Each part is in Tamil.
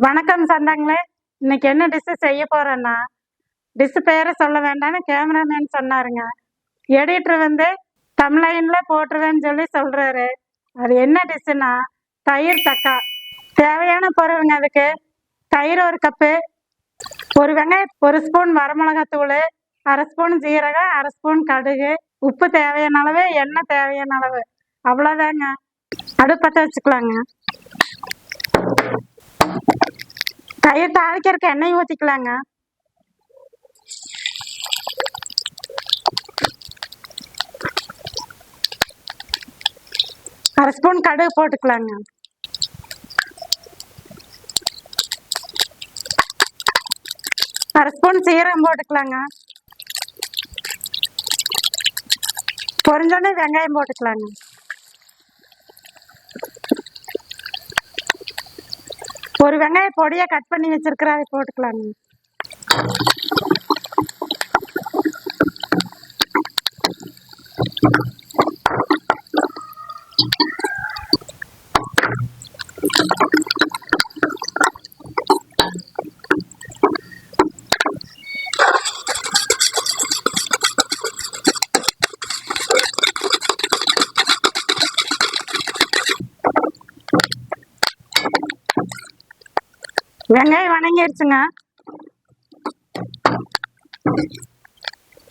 வணக்கம் சொந்தங்களே. இன்னைக்கு என்ன டிஷ் செய்ய போறேன்னா, டிஷ் பேரை சொல்ல வேண்டாம்னு கேமராமேன் சொன்னாருங்க. எடிட்டர் தமிழ்லைன்ல போட்டுருவேன்னு சொல்லி சொல்றாரு. அது என்ன டிஷ்ஷுன்னா தயிர் தக்கா. தேவையான பொருளுங்க அதுக்கு: தயிர் 1 கப்பு, 1 வெங்காயம், 1 ஸ்பூன் வரமிளகாத்தூள், 1/2 ஸ்பூன் ஜீரகம், 1/2 ஸ்பூன் கடுகு, உப்பு தேவையான அளவு, எண்ணெய் தேவையான அளவு. அவ்வளோதாங்க. அடுப்பத்த வச்சுக்கலாங்க. தயிர் தாளிக்கிறதுக்கு எண்ணெய் ஊற்றிக்கலாங்க. அரை ஸ்பூன் கடுகு போட்டுக்கலாங்க. அரை ஸ்பூன் சீரகம் போட்டுக்கலாங்க. பொரிஞ்சோடனே வெங்காயம் போட்டுக்கலாங்க. ஒரு வெங்காயம் பொடியா கட் பண்ணி வச்சிருக்கிற அதை போட்டுக்கலாங்க. வெங்காயம் வணங்கிருச்சுங்க.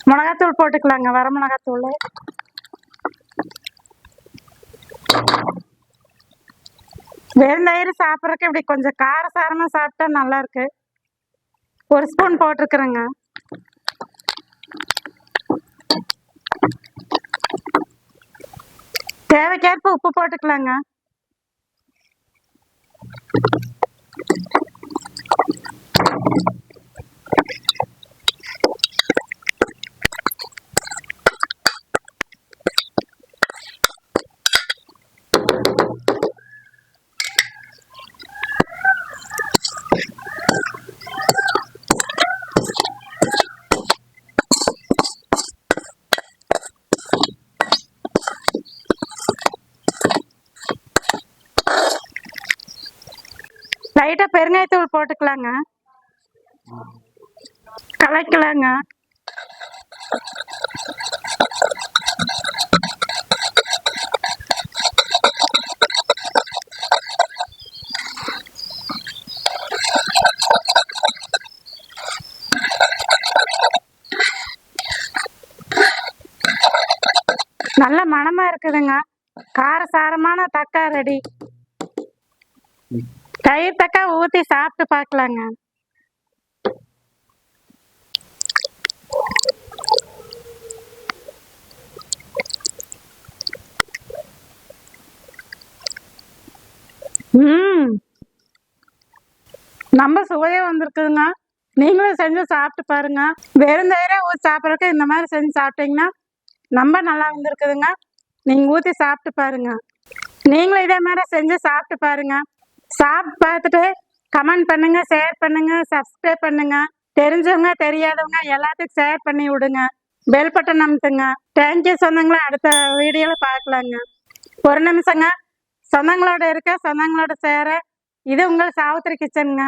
மிளகாத்தூள் போட்டுக்கலாங்க. வரமிளகாத்தூள், வெறுந்தயிர் சாப்பிட்றதுக்கு இப்படி கொஞ்சம் காரசாரமா சாப்பிட்டா நல்லா இருக்கு. 1 ஸ்பூன் போட்டிருக்கிறேங்க. தேவைக்கேற்ப உப்பு போட்டுக்கலாங்க. லைட்டா பெருங்காயத்தூள் போட்டுக்கலாங்க. கலக்கலாங்க. நல்ல மணமா இருக்குதுங்க. காரசாரமான தக்கா ரெடி. தயிர் தக்கா ஊற்றி சாப்பிட்டு பார்க்கலாங்க. நம்ம சுவையா வந்திருக்குதுங்க. நீங்களும் செஞ்சு சாப்பிட்டு பாருங்க. வெறும் தயிரா ஊற்றி சாப்பிட்றதுக்கு இந்த மாதிரி செஞ்சு சாப்பிட்டீங்கன்னா ரொம்ப நல்லா வந்திருக்குதுங்க. நீங்க ஊற்றி சாப்பிட்டு பாருங்க. நீங்களும் இதே மாதிரி செஞ்சு சாப்பிட்டு பாருங்க. சாப்பிட்டு பார்த்துட்டு கமெண்ட் பண்ணுங்க, ஷேர் பண்ணுங்க, சப்ஸ்கிரைப் பண்ணுங்க. தெரிஞ்சவங்க தெரியாதவங்க எல்லாத்துக்கும் ஷேர் பண்ணி விடுங்க. பெல் பட்டன் அமுத்துங்க. தேங்க்யூ சொந்தங்களா. அடுத்த வீடியோல பார்க்கலாங்க. 1 நிமிஷங்க. சொந்தங்களோட இருக்க, சொந்தங்களோட சேர. இது உங்கள் சாவித்திரி கிச்சனுங்க.